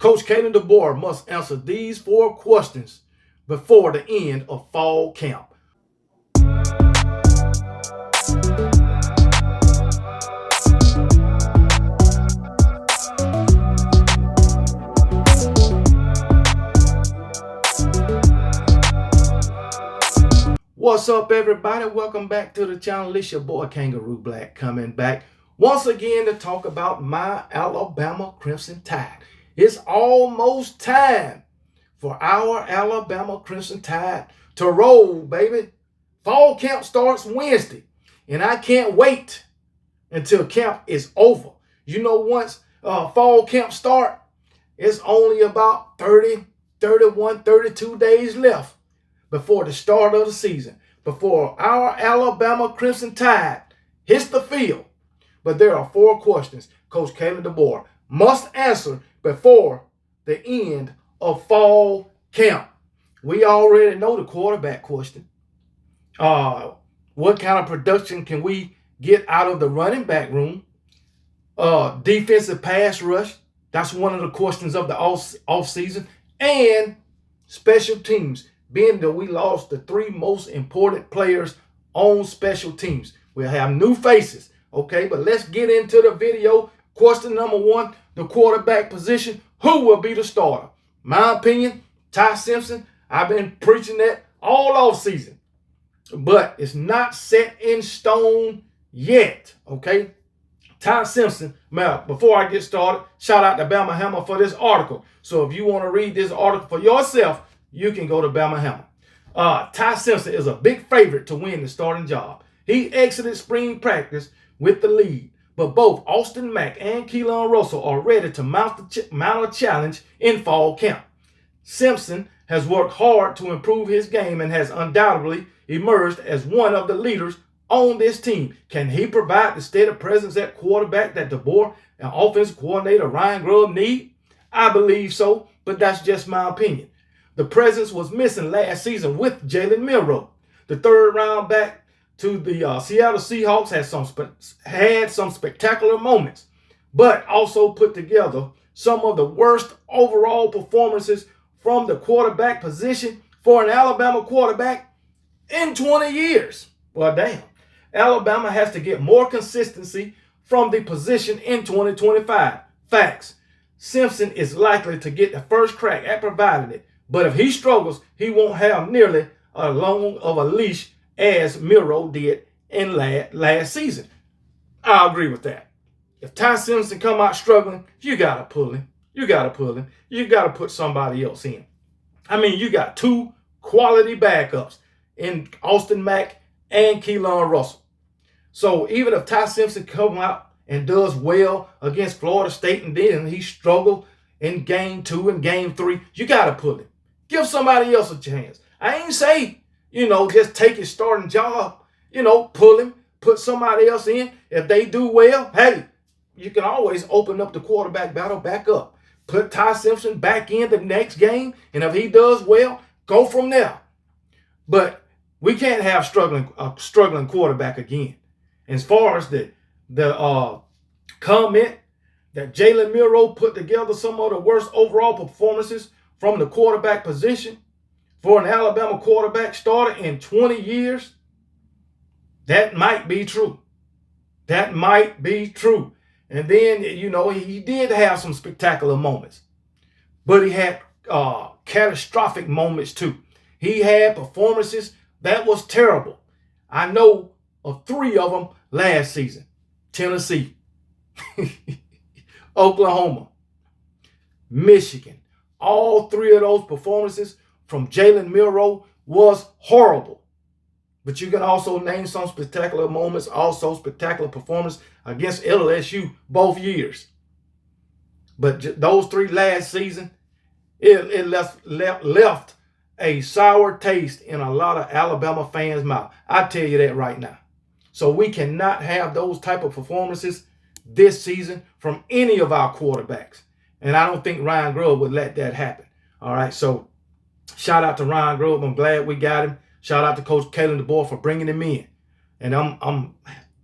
Coach Kalen Deboer must answer these 4 questions before the end of fall camp. What's up, everybody? Welcome back to the channel. It's your boy Kangaroo Black coming back once again to talk about my Alabama Crimson Tide. It's almost time for our Alabama Crimson Tide to roll, baby. Fall camp starts Wednesday, and I can't wait until camp is over. You know, once fall camp start, it's only about 30, 31, 32 days left before the start of the season, before our Alabama Crimson Tide hits the field. But there are 4 questions Coach Kalen Deboer must answer before the end of fall camp. We already know the quarterback question. What kind of production can we get out of the running back room? Defensive pass rush. That's one of the questions of the off season. And special teams, being that we lost the 3 most important players on special teams. We'll have new faces, okay? But let's get into the video. Question number 1, the quarterback position. Who will be the starter? My opinion, Ty Simpson. I've been preaching that all off season. But it's not set in stone yet, okay? Ty Simpson. Now, before I get started, shout out to Bama Hammer for this article. So if you want to read this article for yourself, you can go to Bama Hammer. Ty Simpson is a big favorite to win the starting job. He exited spring practice with the lead, but both Austin Mack and Keelan Russell are ready to mount a challenge in fall camp. Simpson has worked hard to improve his game and has undoubtedly emerged as one of the leaders on this team. Can he provide the steady presence at quarterback that Deboer and offensive coordinator Ryan Grubb need? I believe so, but that's just my opinion. The presence was missing last season with Jalen Milroe. The 3rd round back to the Seattle Seahawks had some spectacular moments, but also put together some of the worst overall performances from the quarterback position for an Alabama quarterback in 20 years. Well, damn. Alabama has to get more consistency from the position in 2025. Facts. Simpson is likely to get the first crack at providing it. But if he struggles, he won't have nearly as long of a leash as Milroe did in last season. I agree with that. If Ty Simpson come out struggling, you got to pull him. You got to pull him. You got to put somebody else in. I mean, you got 2 quality backups in Austin Mack and Keelan Russell. So even if Ty Simpson come out and does well against Florida State and then he struggled in game 2 and game 3, you got to pull him. Give somebody else a chance. I ain't say, just take his starting job, pull him, put somebody else in. If they do well, hey, you can always open up the quarterback battle back up. Put Ty Simpson back in the next game, and if he does well, go from there. But we can't have struggling quarterback again. As far as the comment that Jalen Milroe put together some of the worst overall performances from the quarterback position for an Alabama quarterback starter in 20 years, that might be true. That might be true. And then, he did have some spectacular moments, but he had catastrophic moments too. He had performances that was terrible. I know of 3 of them last season. Tennessee, Oklahoma, Michigan. All 3 of those performances from Jalen Milroe was horrible. But you can also name some spectacular moments, also spectacular performance against LSU both years. But those 3 last season, it left a sour taste in a lot of Alabama fans' mouth. I tell you that right now. So we cannot have those type of performances this season from any of our quarterbacks. And I don't think Ryan Grubb would let that happen. All right, so shout out to Ryan Grubb. I'm glad we got him. Shout out to Coach Kalen Deboer for bringing him in. And I'm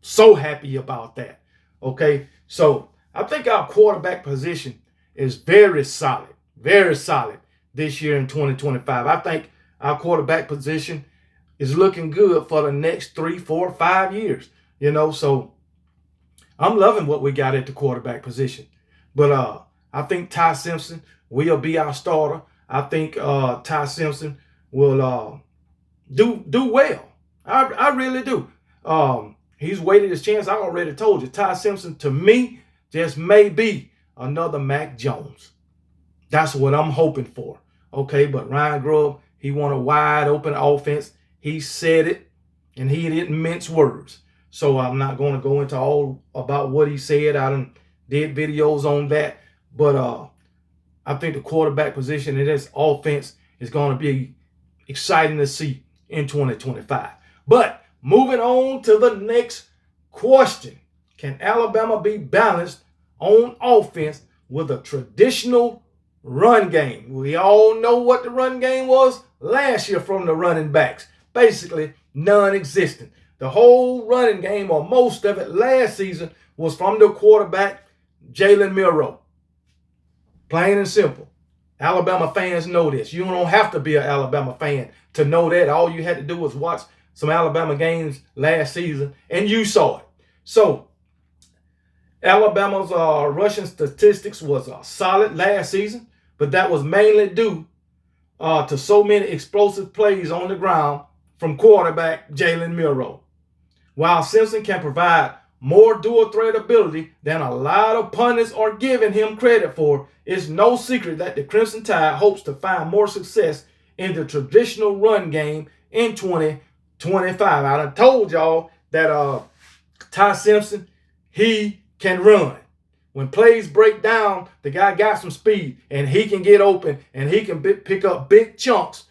so happy about that. Okay, so I think our quarterback position is very solid this year in 2025. I think our quarterback position is looking good for the next 3, 4, 5 years. So I'm loving what we got at the quarterback position. But I think Ty Simpson will be our starter. I think Ty Simpson will do well. I really do. He's waited his chance. I already told you. Ty Simpson, to me, just may be another Mac Jones. That's what I'm hoping for. Okay, but Ryan Grubb, he want a wide open offense. He said it, and he didn't mince words. So I'm not going to go into all about what he said. I did videos on that. But I think the quarterback position in this offense is going to be exciting to see in 2025. But moving on to the next question. Can Alabama be balanced on offense with a traditional run game? We all know what the run game was last year from the running backs. Basically, non-existent. The whole running game, or most of it last season, was from the quarterback, Jalen Milroe. Plain and simple. Alabama fans know this. You don't have to be an Alabama fan to know that. All you had to do was watch some Alabama games last season, and you saw it. So, Alabama's rushing statistics was solid last season, but that was mainly due to so many explosive plays on the ground from quarterback Jalen Milroe. While Simpson can provide more dual threat ability than a lot of pundits are giving him credit for, it's no secret that the Crimson Tide hopes to find more success in the traditional run game in 2025. I done told y'all that Ty Simpson, he can run. When plays break down, the guy got some speed, and he can get open, and he can pick up big chunks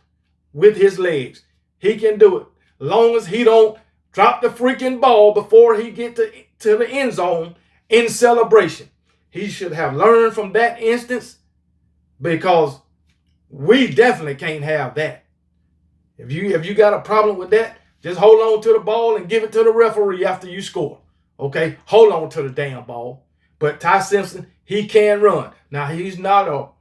with his legs. He can do it. As long as he don't drop the freaking ball before he get to the end zone in celebration. He should have learned from that instance, because we definitely can't have that. If you got a problem with that, just hold on to the ball and give it to the referee after you score. Okay? Hold on to the damn ball. But Ty Simpson, he can run. Now, he's not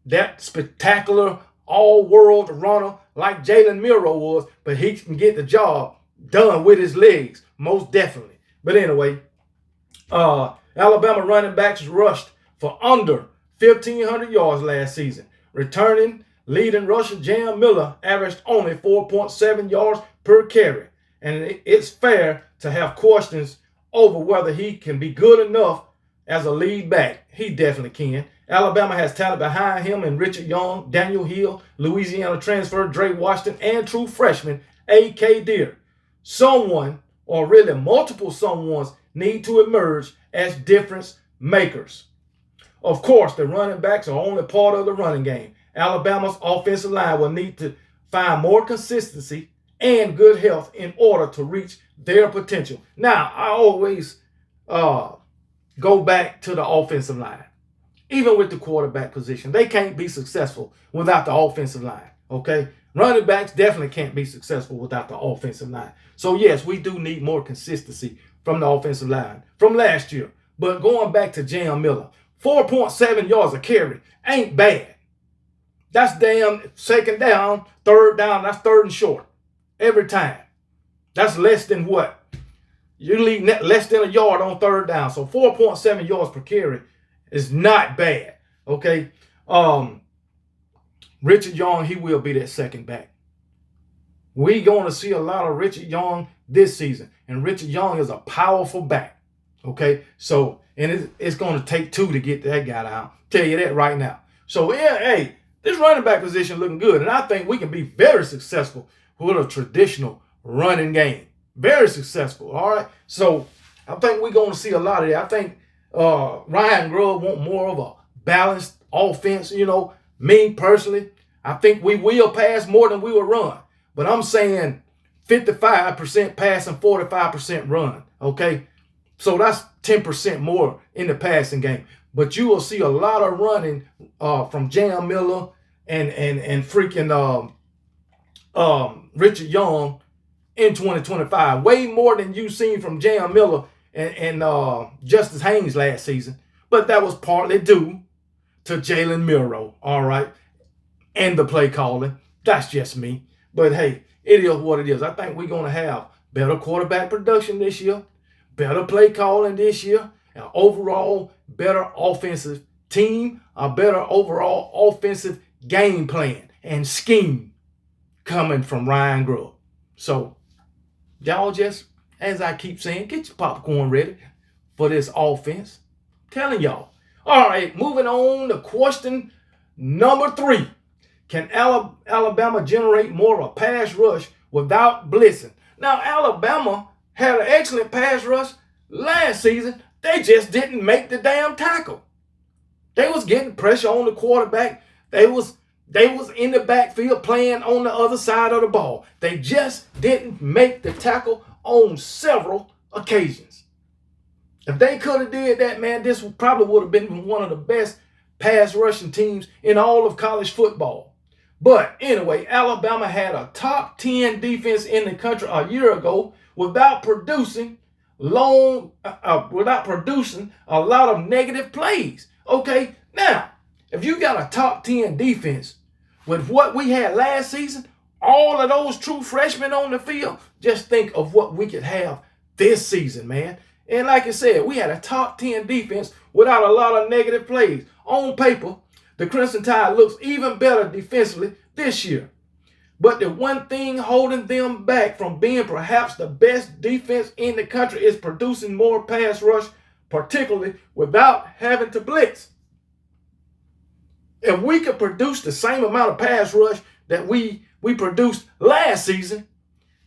that spectacular all-world runner like Jalen Milroe was, but he can get the job done with his legs, most definitely. But anyway, Alabama running backs rushed for under 1,500 yards last season. Returning leading rusher Jam Miller averaged only 4.7 yards per carry. And it's fair to have questions over whether he can be good enough as a lead back. He definitely can. Alabama has talent behind him in Richard Young, Daniel Hill, Louisiana transfer Dre Washington, and true freshman A.K. Deere. Someone, or really multiple someones, need to emerge as difference makers. Of course, the running backs are only part of the running game. Alabama's offensive line will need to find more consistency and good health in order to reach their potential. Now, I always go back to the offensive line. Even with the quarterback position, they can't be successful without the offensive line, okay? Running backs definitely can't be successful without the offensive line. So, yes, we do need more consistency from the offensive line from last year. But going back to Jam Miller, 4.7 yards a carry ain't bad. That's damn second down, third down, that's third and short every time. That's less than what? You leave less than a yard on third down. So 4.7 yards per carry is not bad, okay? Richard Young, he will be that second back. We're going to see a lot of Richard Young this season. And Richard Young is a powerful back, okay? So, and it's going to take two to get that guy out. Tell you that right now. So, yeah, hey, this running back position looking good. And I think we can be very successful with a traditional running game. Very successful, all right? So, I think we're going to see a lot of that. I think Ryan Grubb want more of a balanced offense. You know, me personally, I think we will pass more than we will run. But I'm saying 55% pass and 45% run, okay? So that's 10% more in the passing game. But you will see a lot of running from Jam Miller and freaking Richard Young in 2025. Way more than you've seen from Jam Miller and Justice Haynes last season. But that was partly due to Jalen Milroe, all right, and the play calling. That's just me. But hey, it is what it is. I think we're going to have better quarterback production this year, better play calling this year, an overall better offensive team, a better overall offensive game plan and scheme coming from Ryan Grubb. So, y'all just, as I keep saying, get your popcorn ready for this offense. I'm telling y'all. All right, moving on to question number 3. Can Alabama generate more of a pass rush without blitzing? Now, Alabama had an excellent pass rush last season. They just didn't make the damn tackle. They was getting pressure on the quarterback. They was in the backfield playing on the other side of the ball. They just didn't make the tackle on several occasions. If they could have did that, man, this probably would have been one of the best pass rushing teams in all of college football. But anyway, Alabama had a top 10 defense in the country a year ago without producing a lot of negative plays. Okay, now, if you got a top 10 defense with what we had last season, all of those true freshmen on the field, just think of what we could have this season, man. And like I said, we had a top 10 defense without a lot of negative plays. On paper, the Crimson Tide looks even better defensively this year. But the one thing holding them back from being perhaps the best defense in the country is producing more pass rush, particularly without having to blitz. If we could produce the same amount of pass rush that we produced last season,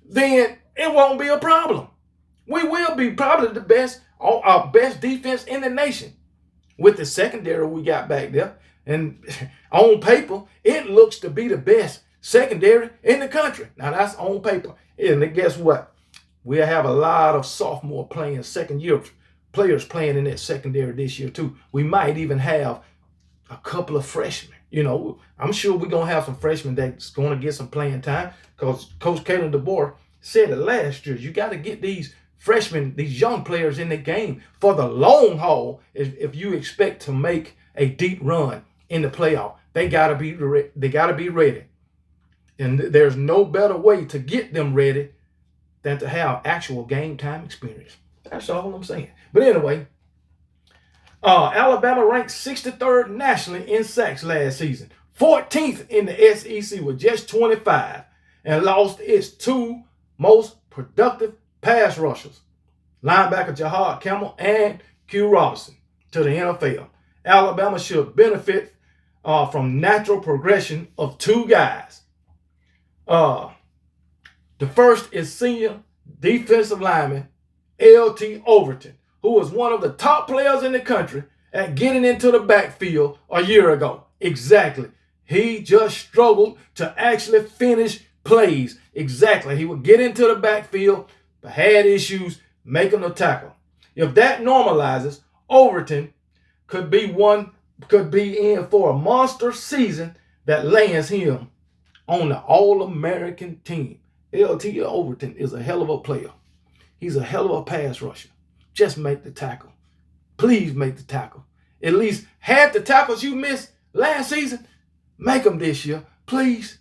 then it won't be a problem. We will be probably the best, our best defense in the nation with the secondary we got back there. And on paper, it looks to be the best secondary in the country. Now, that's on paper. And guess what? We'll have a lot of sophomore playing, second-year players playing in that secondary this year, too. We might even have a couple of freshmen. You know, I'm sure we're going to have some freshmen that's going to get some playing time because Coach Kalen Deboer said it last year. You got to get these freshmen, these young players in the game for the long haul if you expect to make a deep run in the playoff. They got to be ready. And there's no better way to get them ready than to have actual game time experience. That's all I'm saying. But anyway, Alabama ranked 63rd nationally in sacks last season, 14th in the SEC with just 25, and lost its 2 most productive pass rushers, linebacker Jahad Campbell and Q Robinson, to the NFL. Alabama should benefit from natural progression of 2 guys. The first is senior defensive lineman L.T. Overton, who was one of the top players in the country at getting into the backfield a year ago. Exactly. He just struggled to actually finish plays. Exactly. He would get into the backfield, but had issues making the tackle. If that normalizes, Overton could be in for a monster season that lands him on the All-American team. L.T. Overton is a hell of a player. He's a hell of a pass rusher. Just make the tackle. Please make the tackle. At least half the tackles you missed last season, make them this year. Please.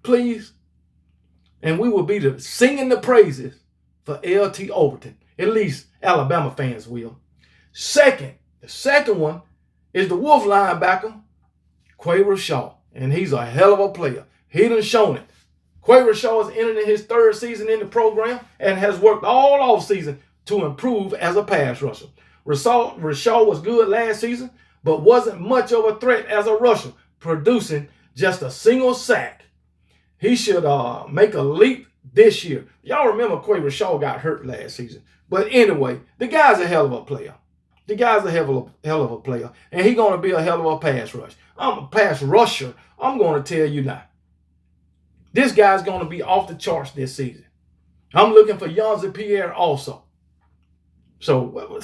Please. And we will be singing the praises for L.T. Overton. At least Alabama fans will. The second one is the Wolf linebacker, Quay Shaw. And he's a hell of a player. He done shown it. Quay Shaw is entering his 3rd season in the program and has worked all offseason to improve as a pass rusher. Rashaw was good last season, but wasn't much of a threat as a rusher, producing just a single sack. He should make a leap this year. Y'all remember Quay Rashaw got hurt last season. But anyway, the guy's a hell of a player. The guy's a hell of a player. And he's going to be a hell of a pass rush. I'm a pass rusher. I'm going to tell you now. This guy's going to be off the charts this season. I'm looking for Yanzi Pierre also. So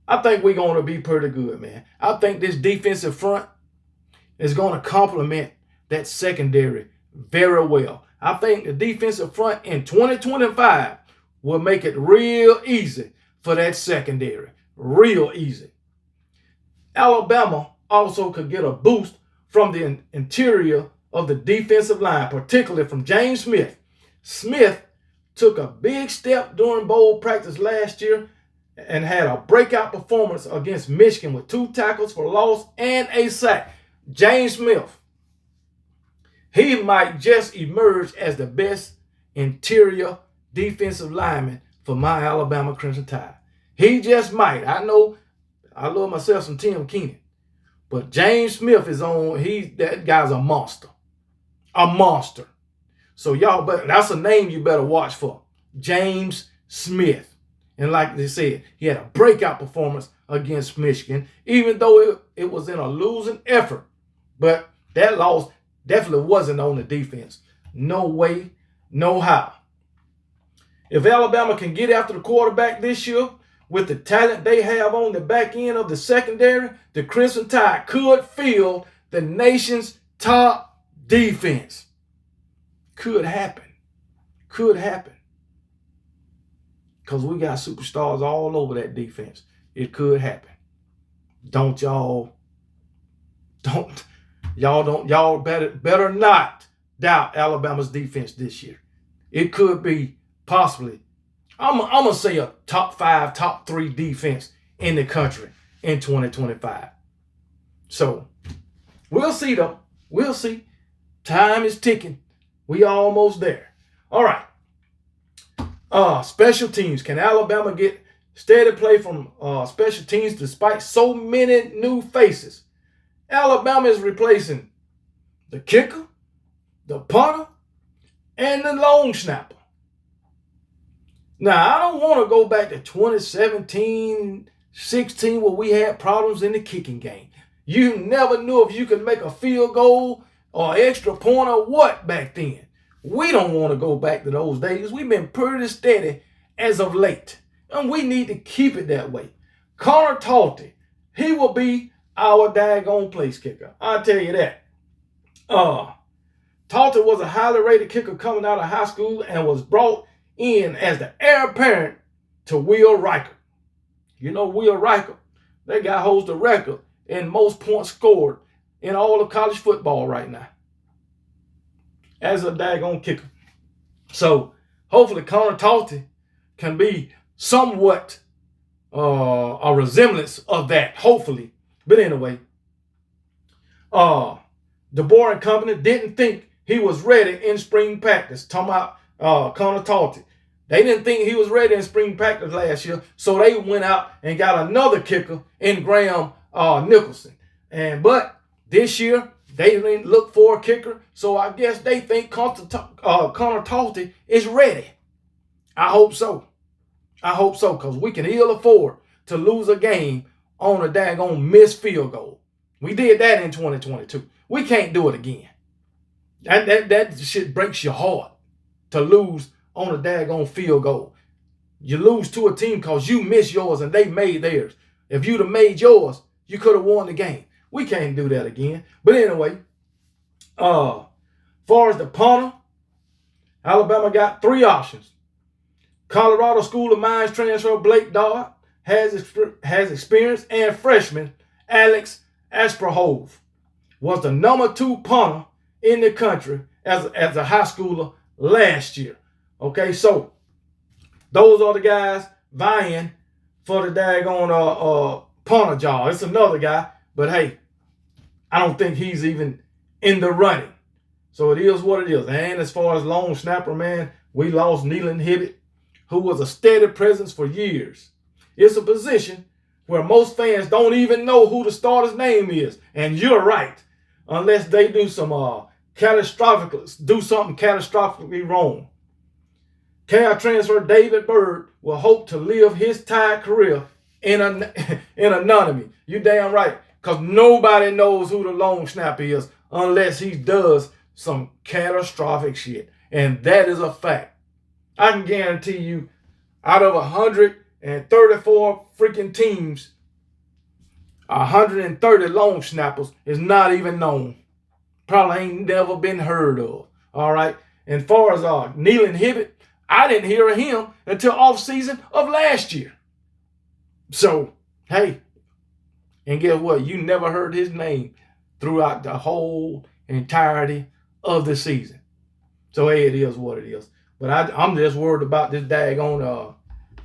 I think we're going to be pretty good, man. I think this defensive front is going to complement that secondary very well. I think the defensive front in 2025 will make it real easy for that secondary. Real easy. Alabama also could get a boost from the interior of the defensive line, particularly from James Smith. Smith took a big step during bowl practice last year and had a breakout performance against Michigan with 2 tackles for loss and a sack. James Smith, he might just emerge as the best interior defensive lineman for my Alabama Crimson Tide. He just might. I know I love myself some Tim Keenan, but James Smith is on. That guy's a monster. A monster. So y'all, that's a name you better watch for. James Smith. And like they said, he had a breakout performance against Michigan, even though it was in a losing effort. But that loss definitely wasn't on the defense. No way, no how. If Alabama can get after the quarterback this year, with the talent they have on the back end of the secondary, the Crimson Tide could field the nation's top defense. Could happen. Could happen. Because we got superstars all over that defense. It could happen. Y'all better not doubt Alabama's defense this year. It could be possibly, I'm going to say a top 5, top 3 defense in the country in 2025. So, we'll see though. We'll see. Time is ticking. We almost there. All right. Special teams. Can Alabama get steady play from special teams despite so many new faces? Alabama is replacing the kicker, the punter, and the long snapper. Now, I don't want to go back to 2017, 16 where we had problems in the kicking game. You never knew if you could make a field goal or extra point or what back then. We don't want to go back to those days. We've been pretty steady as of late, and we need to keep it that way. Connor Talty, he will be our daggone place kicker. I'll tell you that. Talty was a highly rated kicker coming out of high school and was brought in as the heir apparent to Will Riker. You know Will Riker, that guy holds the record in most points scored in all of college football right now as a daggone kicker. So hopefully Connor Talty can be somewhat a resemblance of that, hopefully. But anyway, Deboer and company didn't think he was ready in spring practice. Talking about Connor Talty. They didn't think he was ready in spring practice last year, so they went out and got another kicker in Graham Nicholson. But this year, they didn't look for a kicker, so I guess they think Connor Talty is ready. I hope so. I hope so, because we can ill afford to lose a game on a daggone missed field goal. We did that in 2022. We can't do it again. That shit breaks your heart to lose on a daggone field goal. You lose to a team because you missed yours and they made theirs. If you'd have made yours, you could have won the game. We can't do that again. But anyway, far as the punter, Alabama got 3 options. Colorado School of Mines transfer Blake Dodd has experience, and freshman Alex Asperhove was the number 2 punter in the country as a high schooler last year. Okay, so those are the guys vying for the daggone punter job. It's another guy, but hey, I don't think he's even in the running. So it is what it is. And as far as long snapper, man, we lost Neelan Hibbett, who was a steady presence for years. It's a position where most fans don't even know who the starter's name is. And you're right, unless they do something catastrophically wrong. Cal transfer David Byrd will hope to live his Tide career in anonymity. You damn right, because nobody knows who the long snapper is unless he does some catastrophic shit. And that is a fact. I can guarantee you, out of 134 freaking teams, 130 long snappers is not even known. Probably ain't never been heard of. All right. And far as Neelan Hibbett, I didn't hear of him until off season of last year. So, hey, And guess what? You never heard his name throughout the whole entirety of the season. So, hey, it is what it is. But I'm just worried about this daggone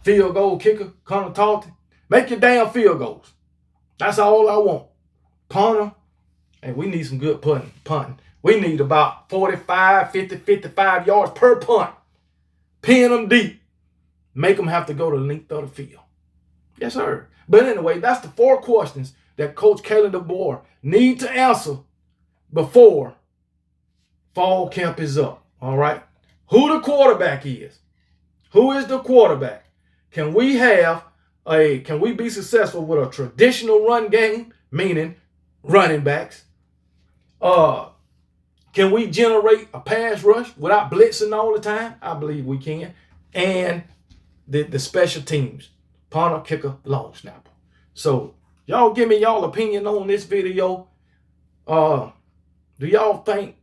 field goal kicker, Connor Talton. Make your damn field goals. That's all I want. Punter, and we need some good punting. We need about 45, 50, 55 yards per punt. Pin them deep. Make them have to go to the length of the field. Yes, sir. But anyway, that's the 4 questions that Coach Kalen Deboer need to answer before fall camp is up. All right? Who the quarterback is. Who is the quarterback? Can we be successful with a traditional run game, meaning running backs? Can we generate a pass rush without blitzing all the time? I believe we can. And the special teams, punter, kicker, long snapper. So y'all give me y'all opinion on this video. Do y'all think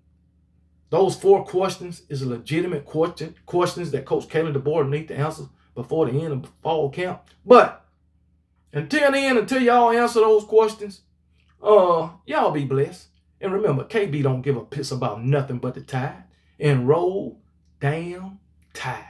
those 4 questions is a legitimate questions that Coach Kalen Deboer need to answer before the end of fall camp? But until then, until y'all answer those questions, y'all be blessed. And remember, KB don't give a piss about nothing but the Tide. And roll damn Tide.